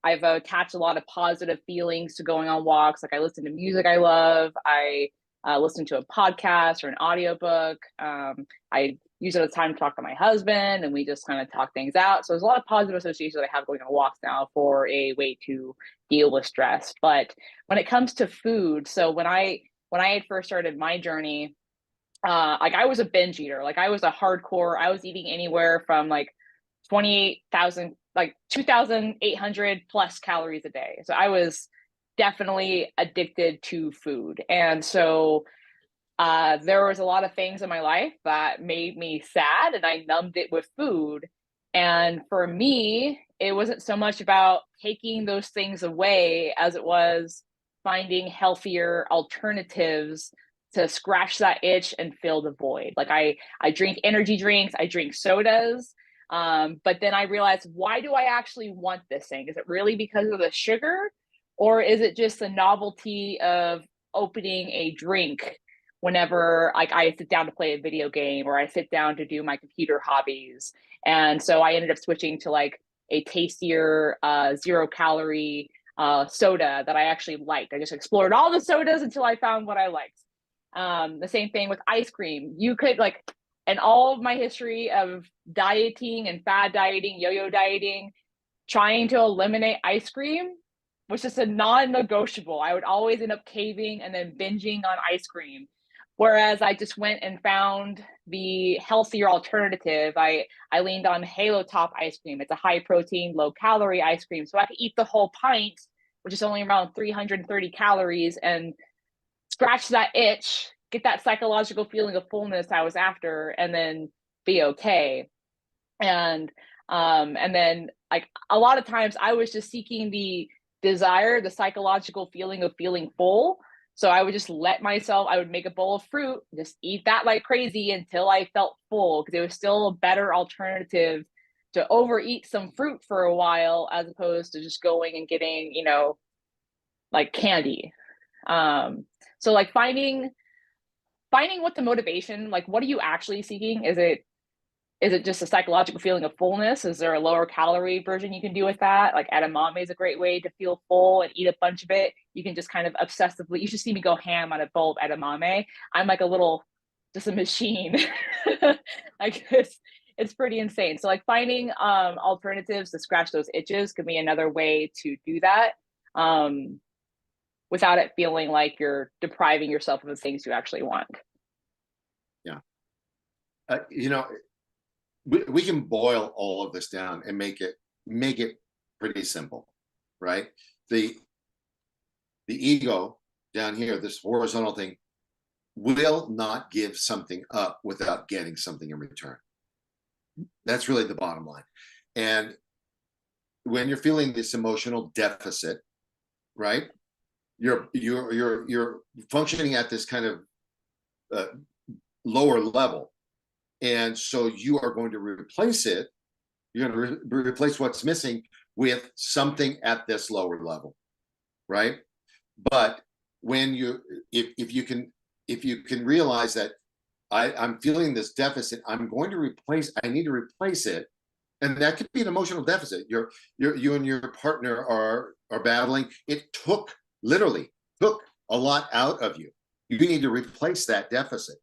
I've attached a lot of positive feelings to going on walks. Like I listen to music I love. I listen to a podcast or an audiobook. I use it as time to talk to my husband, and we just kind of talk things out. So there's a lot of positive associations that I have going on walks now for a way to deal with stress. But when it comes to food, so when I had first started my journey, like I was a binge eater. Like I was a hardcore. I was eating anywhere from like 28,000, like 2,800 plus calories a day. So I was definitely addicted to food. And so there was a lot of things in my life that made me sad, and I numbed it with food. And for me, it wasn't so much about taking those things away as it was finding healthier alternatives to scratch that itch and fill the void. Like I drink energy drinks, I drink sodas. But then I realized, why do I actually want this thing? Is it really because of the sugar, or is it just the novelty of opening a drink whenever like I sit down to play a video game or I sit down to do my computer hobbies? And so I ended up switching to like a tastier 0-calorie soda that I actually liked. I just explored all the sodas until I found what I liked. The same thing with ice cream. You could like, and all of my history of dieting and fad dieting, yo-yo dieting, trying to eliminate ice cream was just a non-negotiable. I would always end up caving and then binging on ice cream. Whereas I just went and found the healthier alternative. I leaned on Halo Top ice cream. It's a high protein, low calorie ice cream. So I could eat the whole pint, which is only around 330 calories, and scratch that itch, get that psychological feeling of fullness I was after, and then be okay. And then like a lot of times I was just seeking the desire, the psychological feeling of feeling full. So I would just I would make a bowl of fruit, just eat that like crazy until I felt full, because it was still a better alternative to overeat some fruit for a while as opposed to just going and getting, like candy. So like finding what the motivation, like what are you actually seeking? Is Is it just a psychological feeling of fullness? Is there a lower calorie version you can do with that? Like edamame is a great way to feel full and eat a bunch of it. You can just kind of obsessively, you should see me go ham on a bowl of edamame. I'm like just a machine. Like it's pretty insane. So like finding alternatives to scratch those itches could be another way to do that. Without it feeling like you're depriving yourself of the things you actually want. Yeah. You know, we can boil all of this down and make it pretty simple, right? The ego down here, this horizontal thing, will not give something up without getting something in return. That's really the bottom line. And when you're feeling this emotional deficit, right? You're functioning at this kind of lower level. And so you are going to replace it. You're going to replace what's missing with something at this lower level, right? But when if you can realize that I'm feeling this deficit, I need to replace it. And that could be an emotional deficit. You and your partner are battling. It literally took a lot out of you. You need to replace that deficit.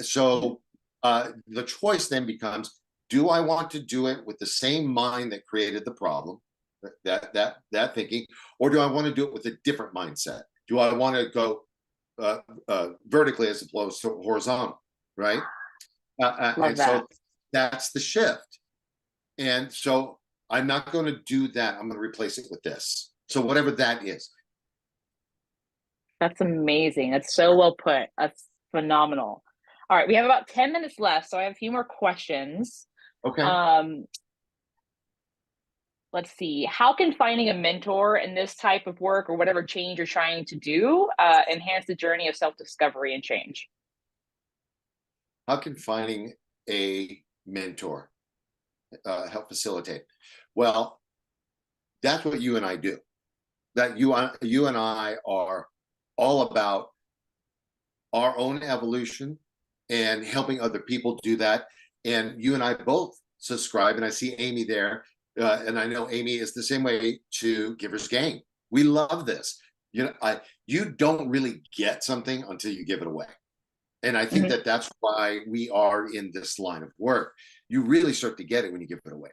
So the choice then becomes: do I want to do it with the same mind that created the problem, that thinking, or do I want to do it with a different mindset? Do I want to go vertically as opposed to horizontal, right? And so that's the shift. And so I'm not going to do that. I'm going to replace it with this. So whatever that is. That's amazing. That's so well put. That's phenomenal. All right, we have about 10 minutes left, so I have a few more questions. Okay. Let's see. How can finding a mentor in this type of work or whatever change you're trying to do enhance the journey of self-discovery and change? How can finding a mentor help facilitate? Well, that's what you and I do. That you and I are all about our own evolution and helping other people do that. And you and I both subscribe, and I see Amy there, and I know Amy is the same way, to Giver's Gain. We love this. You don't really get something until you give it away. And I think that that's why we are in this line of work. You really start to get it when you give it away.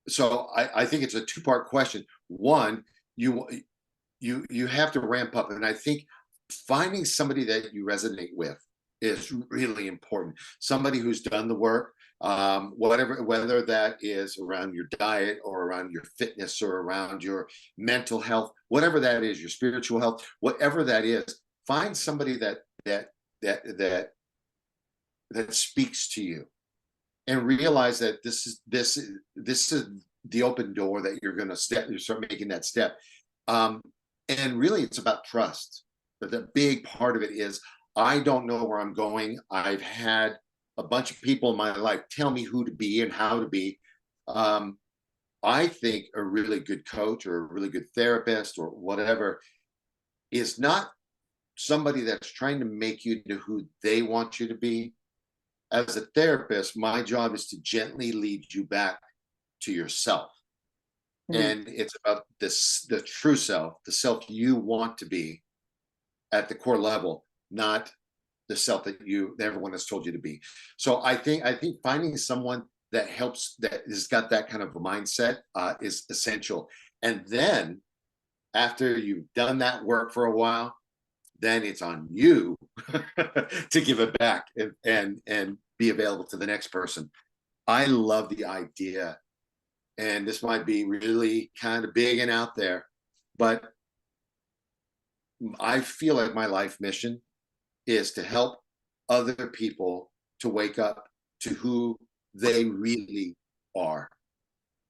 So I think it's a two-part question. One, you have to ramp up. And I think finding somebody that you resonate with is really important. Somebody who's done the work, whether that is around your diet or around your fitness or around your mental health, whatever that is, your spiritual health, whatever that is, find somebody that speaks to you, and realize that this is the open door that you're going to start making that step. And really, it's about trust. But the big part of it is, I don't know where I'm going. I've had a bunch of people in my life tell me who to be and how to be. I think a really good coach or a really good therapist or whatever is not somebody that's trying to make you into who they want you to be. As a therapist, my job is to gently lead you back to yourself. And it's about the true self, the self you want to be at the core level, not the self that everyone has told you to be. So I think finding someone that helps, that has got that kind of a mindset, is essential. And then after you've done that work for a while, then it's on you to give it back and be available to the next person. I love the idea, and this might be really kind of big and out there, but I feel like my life mission is to help other people to wake up to who they really are.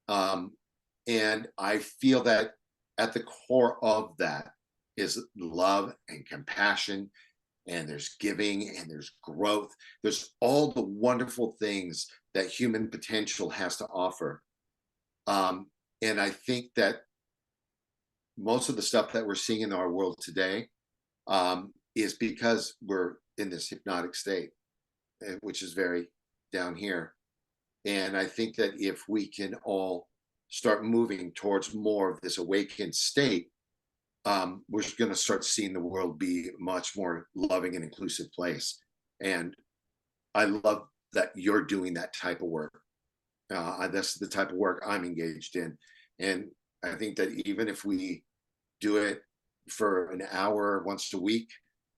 And I feel that at the core of that is love and compassion, and there's giving, and there's growth. There's all the wonderful things that human potential has to offer. And I think that most of the stuff that we're seeing in our world today is because we're in this hypnotic state, which is very down here. And I think that if we can all start moving towards more of this awakened state, we're going to start seeing the world be a much more loving and inclusive place. And I love that you're doing that type of work. That's the type of work I'm engaged in. And I think that even if we do it for an hour once a week,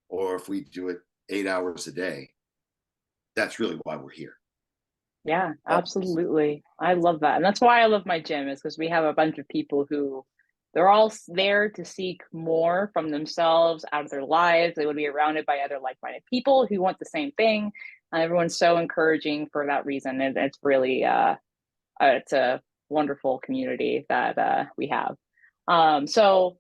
or if we do it 8 hours a day, that's really why we're here. Yeah, absolutely. I love that. And that's why I love my gym, is because we have a bunch of people who they're all there to seek more from themselves out of their lives. They would be surrounded by other like-minded people who want the same thing. And everyone's so encouraging for that reason. And it's really it's a wonderful community that we have. So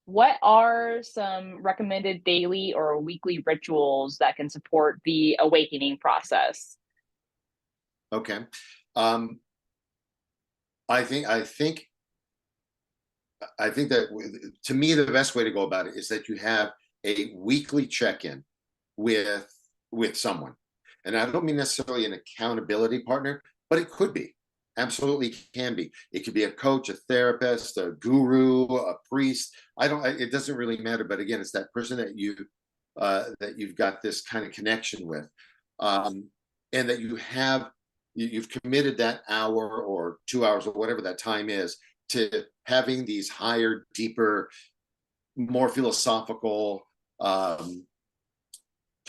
what are some recommended daily or weekly rituals that can support the awakening process? Okay. Um, I think that to me, the best way to go about it is that you have a weekly check-in with someone. And I don't mean necessarily an accountability partner, but it could be. Absolutely can be. It could be a coach, a therapist, a guru, a priest. It doesn't really matter. But again, it's that person that you've got this kind of connection with. And that you've committed that hour or 2 hours or whatever that time is to having these higher, deeper, more philosophical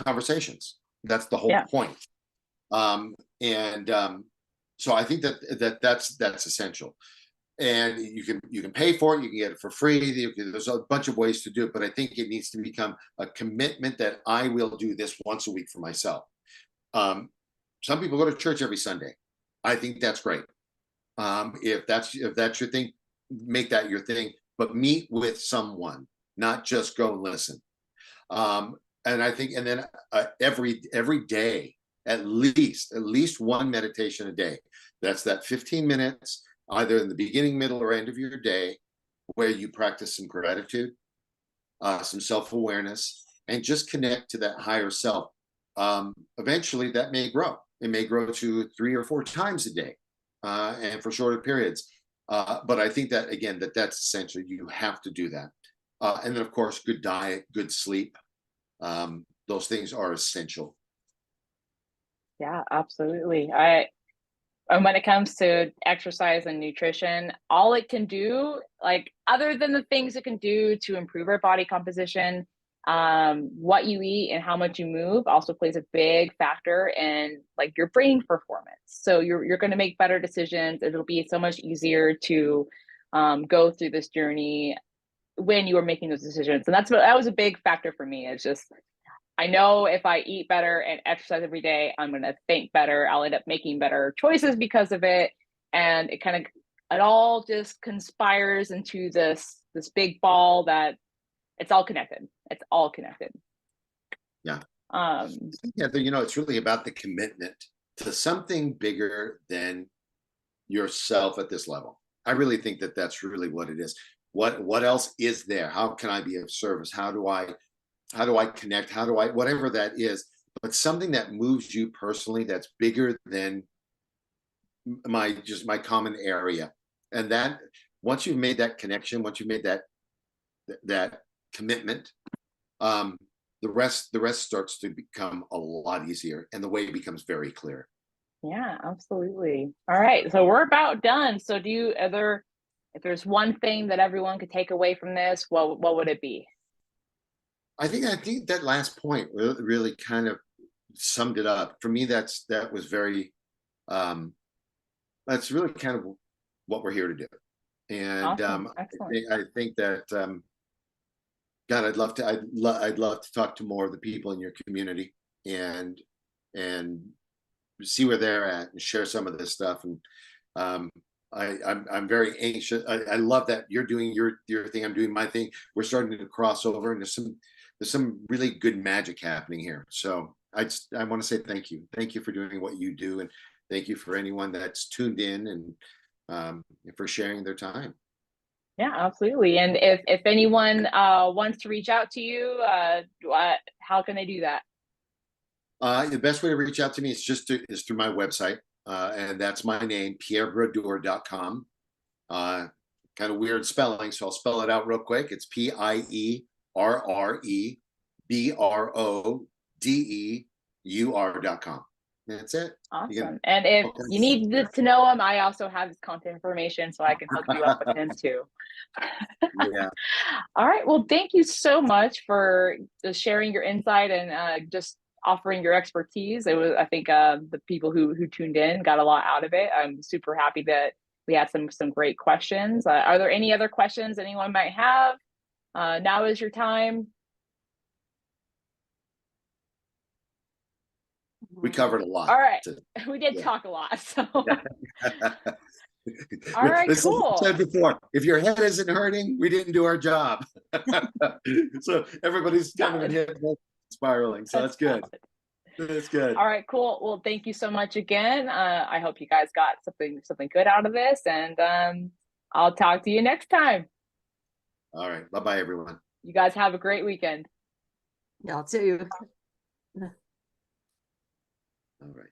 conversations. That's the whole point. So I think that's essential. And you can pay for it. You can get it for free. There's a bunch of ways to do it, but I think it needs to become a commitment that I will do this once a week for myself. Some people go to church every Sunday. I think that's great. If that's your thing, make that your thing. But meet with someone, not just go and listen. And I think, and then every day, at least one meditation a day. That's that 15 minutes, either in the beginning, middle, or end of your day, where you practice some gratitude, some self-awareness, and just connect to that higher self. Eventually, that may grow. It may grow to 3 or 4 times a day, and for shorter periods. But I think that, again, that's essential. You have to do that. And then, of course, good diet, good sleep. Those things are essential. Yeah, absolutely. And when it comes to exercise and nutrition, all it can do, like other than the things it can do to improve our body composition, what you eat and how much you move also plays a big factor in like your brain performance. So you're going to make better decisions. It'll be so much easier to go through this journey when you are making those decisions. And that was a big factor for me. It's just, I know if I eat better and exercise every day, I'm going to think better. I'll end up making better choices because of it. And it all just conspires into this big ball that it's all connected. It's all connected. Yeah. It's really about the commitment to something bigger than yourself at this level. I really think that that's really what it is. What else is there? How can I be of service? How do I connect? Whatever that is, but something that moves you personally, that's bigger than my common area. And that once you've made that connection, once you've made that commitment, the rest starts to become a lot easier, and the way becomes very clear. Yeah, absolutely. All right, so we're about done. So if there's one thing that everyone could take away from this, what would it be? I think that last point really kind of summed it up for me. That was very, that's really kind of what we're here to do. And Awesome. I think that God, I'd love to talk to more of the people in your community and see where they're at and share some of this stuff. And I'm very anxious. I love that you're doing your thing. I'm doing my thing. We're starting to cross over, and there's some really good magic happening here. So I want to say thank you. Thank you for doing what you do, and thank you for anyone that's tuned in and for sharing their time. Yeah, absolutely. And if anyone wants to reach out to you, how can they do that? The best way to reach out to me is through my website, and that's my name, pierrebrodeur.com. Kind of weird spelling, so I'll spell it out real quick. It's PIERREBRODEUR.com. That's it. Awesome. And if you need to know him, I also have his contact information, so I can hook you up with him too. Yeah. All right. Well, thank you so much for sharing your insight and just offering your expertise. It was, I think, the people who tuned in got a lot out of it. I'm super happy that we had some great questions. Are there any other questions anyone might have? Now is your time. We covered a lot. All right. We did talk a lot. So. All right, cool. I said before, if your head isn't hurting, we didn't do our job. So everybody's kind of in head spiraling. So that's good. That's good. All right, cool. Well, thank you so much again. I hope you guys got something good out of this, and I'll talk to you next time. All right. Bye-bye, everyone. You guys have a great weekend. Y'all too. All right.